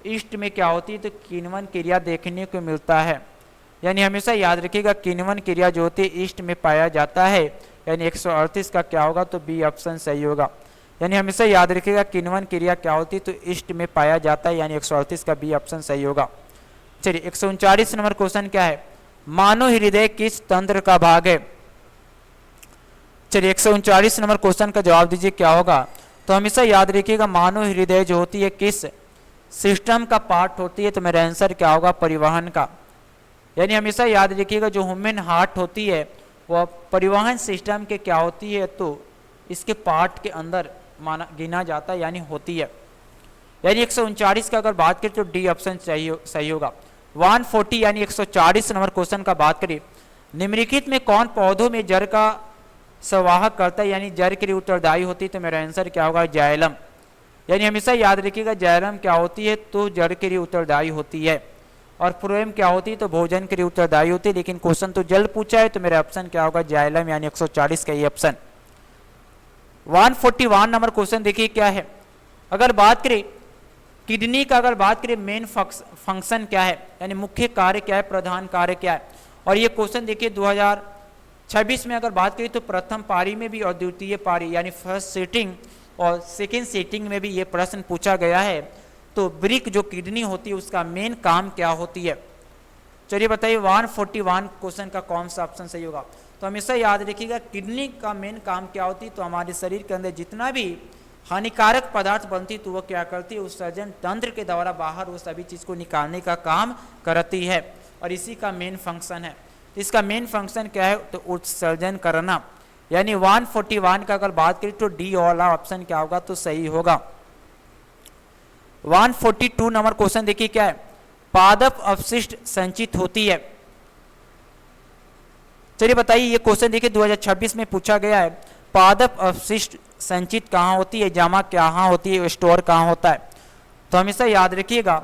ईस्ट में क्या होती है, तो किण्वन क्रिया देखने को मिलता है। यानी हमेशा याद रखिएगा किण्वन क्रिया जो होती है ईस्ट में पाया जाता है। यानी 138 का क्या होगा, तो बी ऑप्शन सही होगा। यानी हमेशा याद रखिएगा किण्वन क्रिया क्या होती है, तो ईस्ट में पाया जाता है। यानी 138 का बी ऑप्शन सही होगा। चलिए 139 नंबर क्वेश्चन क्या है, मानव हृदय किस तंत्र का भाग है। चलिए 139 नंबर क्वेश्चन का जवाब दीजिए क्या होगा। तो हमेशा याद रखिएगा मानव हृदय जो होती है किस सिस्टम का पार्ट होती है। तो मेरा आंसर क्या होगा, परिवहन का। यानी हमेशा याद रखिएगा जो ह्यूमन हार्ट होती है वह परिवहन सिस्टम के क्या होती है, तो इसके पार्ट के अंदर माना गिना जाता है यानी होती है। यानी 139 का अगर बात करें तो डी ऑप्शन सही होगा। 140 यानी 140 नंबर क्वेश्चन का बात करें, निम्नलिखित में कौन पौधों में जड़ का संवाहक करता है यानी जड़ के लिए उत्तरदायी होती है। तो मेरा आंसर क्या होगा, जाइलम। यानी हमेशा याद रखिएगा जाइलम क्या होती है, तो जड़ के लिए उत्तरदायी होती है। और फ्लोएम क्या होती है, तो भोजन के लिए उत्तरदायी होती है। लेकिन क्वेश्चन तो जल्द पूछा है, तो मेरा ऑप्शन क्या होगा, जाइलम। यानी 140 का ये ऑप्शन। 141 नंबर क्वेश्चन देखिए क्या है, अगर बात करें किडनी का अगर बात करें मेन फंक्शन क्या है यानी मुख्य कार्य क्या है, प्रधान कार्य क्या है। और ये क्वेश्चन देखिए 2026 में अगर बात करें तो प्रथम पारी में भी और द्वितीय पारी यानी फर्स्ट सीटिंग और सेकेंड सीटिंग में भी ये प्रश्न पूछा गया है। तो ब्रिक जो किडनी होती है उसका मेन काम क्या होती है। चलिए बताइए 141 क्वेश्चन का कौन सा ऑप्शन सही होगा। तो हमेशा याद रखिएगा किडनी का मेन काम क्या होती है, तो हमारे शरीर के अंदर जितना भी हानिकारक पदार्थ बनती तो वो क्या करती है, उत्सर्जन तंत्र के द्वारा बाहर वो सभी चीज को निकालने का काम करती है और इसी का मेन फंक्शन है। तो इसका मेन फंक्शन क्या है, तो उत्सर्जन करना। यानी 141 का अगर बात करें तो डी वाला ऑप्शन क्या होगा, तो सही होगा। 142 नंबर क्वेश्चन देखिए क्या है, पादप अपशिष्ट संचित होती है। चलिए बताइए, ये क्वेश्चन देखिए 2026 में पूछा गया है, पादप अपशिष्ट संचित कहाँ होती है, जमा कहाँ होती है, स्टोर कहाँ होता है। तो हमेशा याद रखिएगा,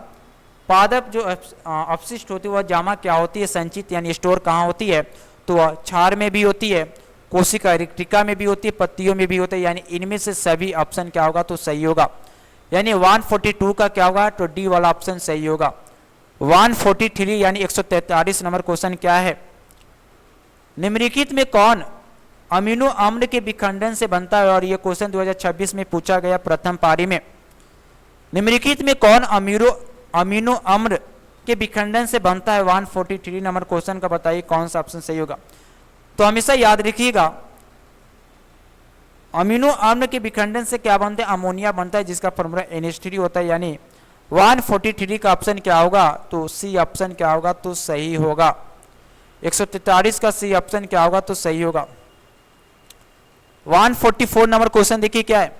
पादप जो अपशिष्ट होती है वह जमा क्या होती है, संचित यानी स्टोर कहाँ होती है, तो वह क्षार में भी होती है, कोशिका रिक्तिका में भी होती है, पत्तियों में भी होता है। यानी इनमें से सभी ऑप्शन क्या होगा, तो सही होगा। यानी 142 का क्या होगा, तो डी वाला ऑप्शन सही होगा। 143 यानी 143 नंबर क्वेश्चन क्या है, निम्नलिखित में कौन अमीनो अम्ल के विखंडन से बनता है। और ये क्वेश्चन 2026 में पूछा गया प्रथम पारी में। निम्नलिखित में कौन अमीनो अम्ल के विखंडन से बनता है, 143 नंबर क्वेश्चन का बताइए कौन सा ऑप्शन सही होगा। तो हमेशा याद रखिएगा, अमीनो अम्ल के विखंडन से क्या बनता है, अमोनिया बनता है, जिसका फॉर्मूला NH3 होता है। यानी 143 का ऑप्शन क्या होगा, तो सी ऑप्शन क्या होगा, तो सही होगा। 143 का सी ऑप्शन क्या होगा, तो सही होगा। 144 नंबर क्वेश्चन देखिए क्या है,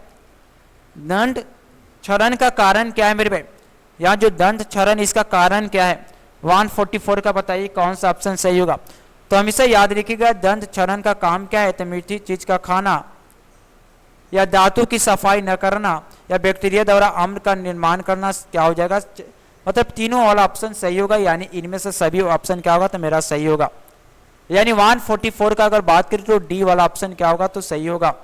दंड क्षरण का कारण क्या है मेरे भाई। यहाँ जो दंड क्षरण इसका कारण क्या है, 144 का बताइए कौन सा ऑप्शन सही होगा। तो हमेशा याद रखिएगा, दंड क्षरण का काम क्या है, तो मीठी चीज का खाना या धातु की सफाई न करना या बैक्टीरिया द्वारा अम्ल का निर्माण करना क्या हो जाएगा, मतलब तीनों वाला ऑप्शन सही होगा। यानी इनमें से सभी ऑप्शन क्या होगा, तो मेरा सही होगा। यानी 144 का अगर बात करें तो डी वाला ऑप्शन क्या होगा, तो सही होगा।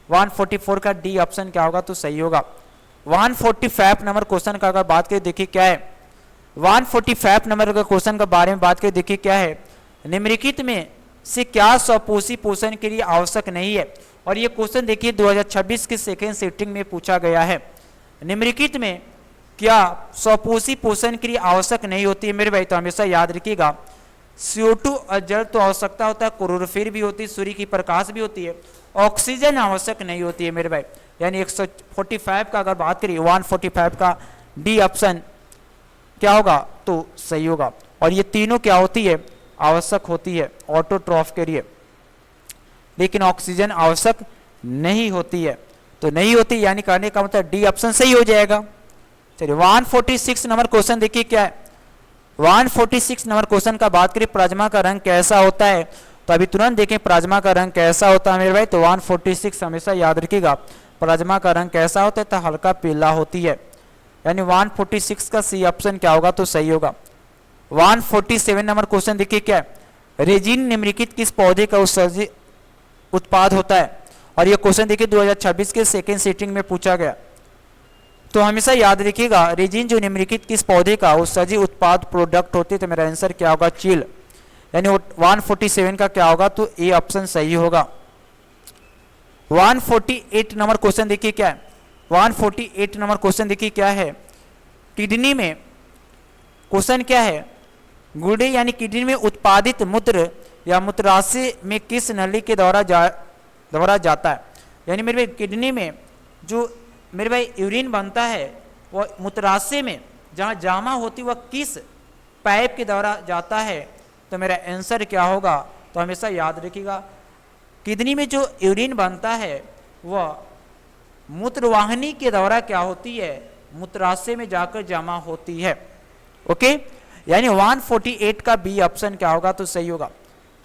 144 का डी ऑप्शन क्या होगा, तो सही होगा। 145 नंबर क्वेश्चन का अगर बात करें, देखिए क्या है, 145 नंबर का क्वेश्चन के बारे में बात करें, देखिए क्या है, निम्नलिखित में से क्या स्वपोषी पोषण के लिए आवश्यक नहीं है। और ये क्वेश्चन देखिए 2026 की सेकेंड सिटिंग में पूछा गया है, निम्नलिखित में क्या स्वपोषी पोषण के लिए आवश्यक नहीं होती है मेरे भाई। तो हमेशा याद रखिएगा, CO2 और जल तो आवश्यकता होता है, क्लोरोफिल भी होती है, सूर्य की प्रकाश भी होती है, ऑक्सीजन आवश्यक नहीं होती है मेरे भाई। यानी 145 का अगर बात करिए, 145 का डी ऑप्शन क्या होगा, तो सही होगा। और ये तीनों क्या होती है, आवश्यक होती है ऑटोट्रॉफ के लिए, लेकिन ऑक्सीजन आवश्यक नहीं होती है। तो नहीं होती यानी करने का मतलब डी ऑप्शन सही हो जाएगा। चलिए 146 नंबर क्वेश्चन देखिए क्या है, 146 नंबर क्वेश्चन का बात करें, प्लाज्मा का रंग कैसा होता है। तो अभी तुरंत देखें प्लाज्मा का रंग कैसा होता है मेरे भाई। तो 146 हमेशा याद रखिएगा, प्लाज्मा का रंग कैसा होता है, तो हल्का पीला होती है। यानी 146 का सी ऑप्शन क्या होगा, तो सही होगा। 147 नंबर क्वेश्चन देखिए क्या है, रेजिन निम्नलिखित किस पौधे का उत्सर्जित उत्पाद होता है। और ये क्वेश्चन देखिए 2026 के सेकेंड सिटिंग में पूछा गया। तो हमेशा याद रखिएगा, रेजिन जो निम्नलिखित किस पौधे का उत्सर्जित उत्पाद प्रोडक्ट होते हैं। तो मेरा आंसर क्या होगा, चील। यानी 147 का क्या होगा, तो ए ऑप्शन सही होगा। 148 नंबर क्वेश्चन देखिए क्या है, 148 नंबर क्वेश्चन देखिए क्या है, किडनी में क्वेश्चन क्या है, गुर्दे यानी किडनी में उत्पादित मूत्र या मूत्राशय में किस नली के द्वारा जाता है। यानी मेरे भाई किडनी में जो मेरे भाई यूरिन बनता है वह मूत्राशय में जहाँ जामा होती वह किस पाइप के द्वारा जाता है। तो मेरा आंसर क्या होगा, तो हमेशा याद रखिएगा, किडनी में जो यूरिन बनता है वह मूत्रवाहिनी के द्वारा क्या होती है, मूत्राशय में जाकर जमा होती है। ओके, यानी 148 का बी ऑप्शन क्या होगा, तो सही होगा।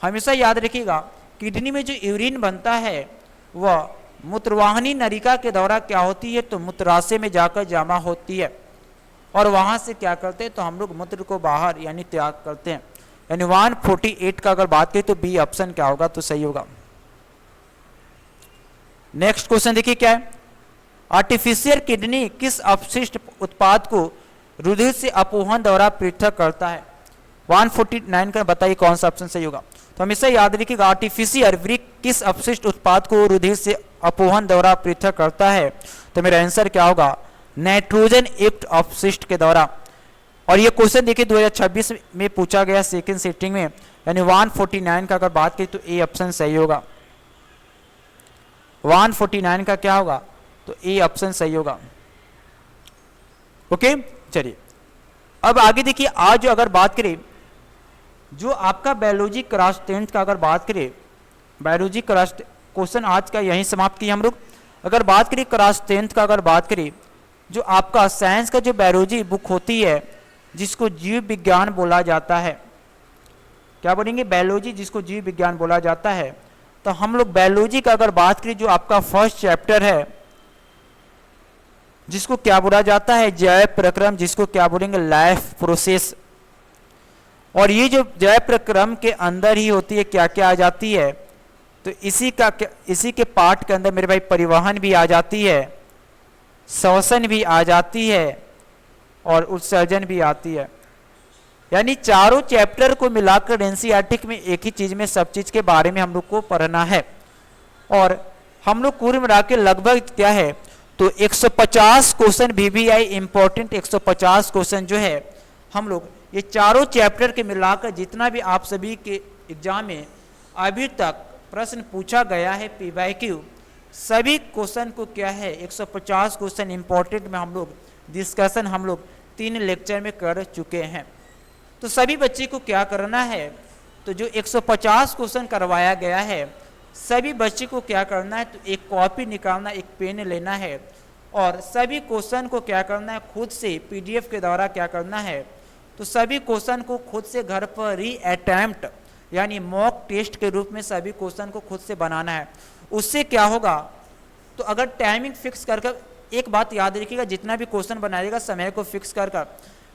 हमेशा याद रखिएगा, किडनी में जो यूरिन बनता है वह मूत्रवाहिनी नलिका के द्वारा क्या होती है, तो मूत्राशय में जाकर जमा होती है और वहां से क्या करते हैं, तो हम लोग मूत्र को बाहर यानी त्याग करते हैं। यानी 148 का अगर बात करें तो बी ऑप्शन क्या होगा, तो सही होगा। नेक्स्ट क्वेश्चन देखिए क्या है, आर्टिफिशियल किडनी किस अपशिष्ट उत्पाद को रुधिर से अपोहन द्वारा पृथक करता है। 149 का बताइए कौन सा ऑप्शन सही होगा। तो हमेशा याद रखिएगा, आर्टिफिशियल वृक्क किस अपशिष्ट उत्पाद को रुधिर से अपोहन द्वारा पृथक करता है। तो मेरा आंसर क्या होगा, नाइट्रोजन युक्त अपशिष्ट के द्वारा। और ये क्वेश्चन देखिए 2026 में पूछा गया सेकंड सिटिंग में। यानी 149 का अगर बात करें तो ए ऑप्शन सही होगा। 149 का क्या होगा, तो ए ऑप्शन सही होगा। ओके, चलिए अब आगे देखिए। आज जो अगर बात करें, जो आपका बायोलॉजी क्लास 10th का अगर बात करें, बायोलॉजी क्लास क्वेश्चन आज का यहीं समाप्त किए हम लोग। अगर बात करें क्लास 10th का, अगर बात करें जो आपका साइंस का जो बायोलॉजी बुक होती है जिसको जीव विज्ञान बोला जाता है, क्या बोलेंगे, बायोलॉजी जिसको जीव विज्ञान बोला जाता है, तो हम लोग बायोलॉजी का अगर बात करें जो आपका फर्स्ट चैप्टर है जिसको क्या बोला जाता है, जैव प्रक्रम, जिसको क्या बोलेंगे, लाइफ प्रोसेस। और ये जो जैव प्रक्रम के अंदर ही होती है क्या क्या आ जाती है, तो इसी के पार्ट के अंदर मेरे भाई परिवहन भी आ जाती है, श्वसन भी आ जाती है और उत्सर्जन भी आती है। यानी चारों चैप्टर को मिलाकर एनसीईआरटी में एक ही चीज में सब चीज के बारे में हम लोग को पढ़ना है। और हम लोग कुल मिला के लगभग क्या है, तो 150 क्वेश्चन वीवीआई इंपॉर्टेंट 150 क्वेश्चन जो है हम लोग ये चारों चैप्टर के मिलाकर जितना भी आप सभी के एग्जाम में अभी तक प्रश्न पूछा गया है पीवाईक्यू, सभी क्वेश्चन को क्या है 150 क्वेश्चन इंपॉर्टेंट में हम लोग डिस्कशन हम लोग 3 लेक्चर में कर चुके हैं। तो सभी बच्चे को क्या करना है, तो जो 150 क्वेश्चन करवाया गया है सभी बच्चे को क्या करना है, तो एक कॉपी निकालना, एक पेन लेना है और सभी क्वेश्चन को क्या करना है, खुद से पीडीएफ के द्वारा क्या करना है, तो सभी क्वेश्चन को खुद से घर पर री अटेम्प्ट यानी मॉक टेस्ट के रूप में सभी क्वेश्चन को खुद से बनाना है। उससे क्या होगा, तो अगर टाइमिंग फिक्स कर एक बात याद रखिएगा, जितना भी क्वेश्चन बनाइएगा समय को फिक्स कर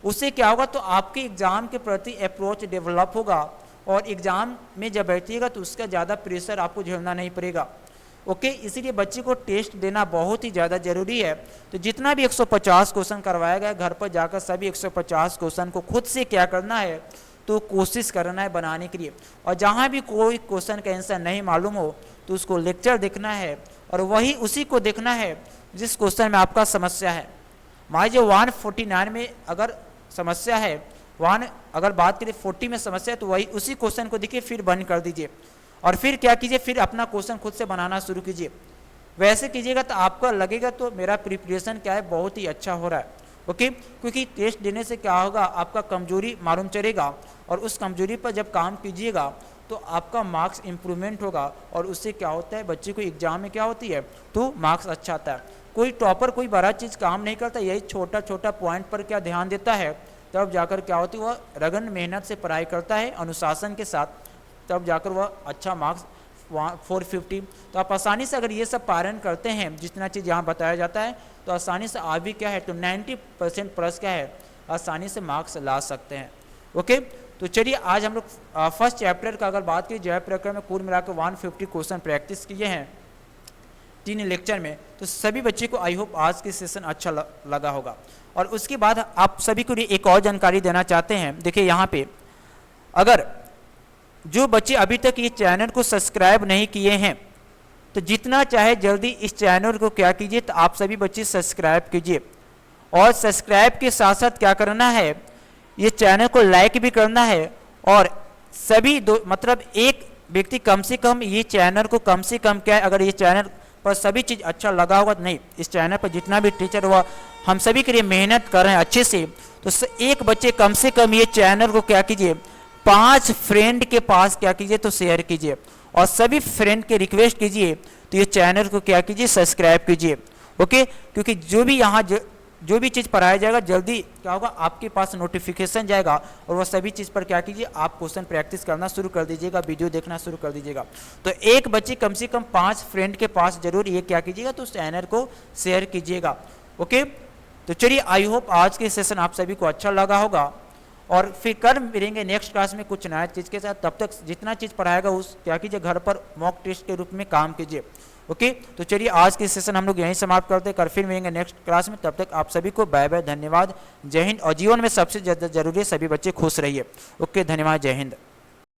उससे क्या होगा, तो आपके एग्जाम के प्रति अप्रोच डेवलप होगा और एग्जाम में जब बैठिएगा तो उसका ज़्यादा प्रेशर आपको झेलना नहीं पड़ेगा। ओके, इसीलिए बच्चे को टेस्ट देना बहुत ही ज़्यादा जरूरी है। तो जितना भी 150 क्वेश्चन करवाया गया घर पर जाकर सभी 150 क्वेश्चन को खुद से क्या करना है, तो कोशिश करना है बनाने के लिए। और जहाँ भी कोई क्वेश्चन का आंसर नहीं मालूम हो तो उसको लेक्चर देखना है और वही उसी को देखना है जिस क्वेश्चन में आपका समस्या है। मान लीजिए 149 में अगर समस्या है, अगर बात करें 40 में समस्या है, तो वही उसी क्वेश्चन को देखिए, फिर बंद कर दीजिए और फिर क्या कीजिए, फिर अपना क्वेश्चन खुद से बनाना शुरू कीजिए। वैसे कीजिएगा तो आपका लगेगा तो मेरा प्रिपरेशन क्या है बहुत ही अच्छा हो रहा है। ओके, क्योंकि टेस्ट देने से क्या होगा, आपका कमजोरी मालूम चलेगा और उस कमजोरी पर जब काम कीजिएगा तो आपका मार्क्स इंप्रूवमेंट होगा और उससे क्या होता है, बच्चे को एग्जाम में क्या होती है, तो मार्क्स अच्छा आता है। कोई टॉपर कोई बड़ा चीज़ काम नहीं करता, यही छोटा छोटा पॉइंट पर क्या ध्यान देता है, तब जाकर क्या होती है, वह रगन मेहनत से पढ़ाई करता है अनुशासन के साथ, तब जाकर वह अच्छा मार्क्स 450। तो आप आसानी से अगर ये सब पालन करते हैं जितना चीज़ यहाँ बताया जाता है, तो आसानी से आप भी क्या है, तो 90% प्लस क्या है, आसानी से मार्क्स ला सकते हैं। ओके, तो चलिए आज हम लोग फर्स्ट चैप्टर का अगर बात करें जैव प्रक्रम में कुल मिलाकर 150 क्वेश्चन प्रैक्टिस किए हैं 3 लेक्चर में। तो सभी बच्चे को आई होप आज की सेशन अच्छा लगा होगा। और उसके बाद आप सभी को लिए एक और जानकारी देना चाहते हैं। देखिए यहाँ पे अगर जो बच्चे अभी तक ये चैनल को सब्सक्राइब नहीं किए हैं तो जितना चाहे जल्दी इस चैनल को क्या कीजिए, तो आप सभी बच्चे सब्सक्राइब कीजिए और सब्सक्राइब के साथ साथ क्या करना है, ये चैनल को लाइक भी करना है और सभी मतलब एक व्यक्ति कम से कम ये चैनल को कम से कम क्या है, अगर ये चैनल पर सभी चीज़ अच्छा लगा होगा, नहीं इस चैनल पर जितना भी टीचर हुआ हम सभी के लिए मेहनत कर रहे हैं अच्छे से, तो एक बच्चे कम से कम ये चैनल को क्या कीजिए, 5 फ्रेंड के पास क्या कीजिए, तो शेयर कीजिए और सभी फ्रेंड के रिक्वेस्ट कीजिए, तो ये चैनल को क्या कीजिए, सब्सक्राइब कीजिए। ओके, क्योंकि जो भी यहाँ जो भी चीज़ पढ़ाया जाएगा जल्दी क्या होगा, आपके पास नोटिफिकेशन जाएगा और वह सभी चीज़ पर क्या कीजिए, आप क्वेश्चन प्रैक्टिस करना शुरू कर दीजिएगा, वीडियो देखना शुरू कर दीजिएगा। तो एक बच्चे कम से कम 5 फ्रेंड के पास जरूर ये क्या कीजिएगा, तो उस चैनल को शेयर कीजिएगा। ओके, तो चलिए आई होप आज के सेशन आप सभी को अच्छा लगा होगा और फिर कल मिलेंगे नेक्स्ट क्लास में कुछ नया चीज़ के साथ। तब तक जितना चीज़ पढ़ाएगा उस क्या कीजिए, घर पर मॉक टेस्ट के रूप में काम कीजिए। ओके, तो चलिए आज के सेशन हम लोग यहीं समाप्त करते हैं, कल फिर मिलेंगे नेक्स्ट क्लास में। तब तक आप सभी को बाय बाय, धन्यवाद, जय हिंद। और जीवन में सबसे ज़्यादा जरूरी है सभी बच्चे खुश रहिए। ओके, धन्यवाद, जय हिंद।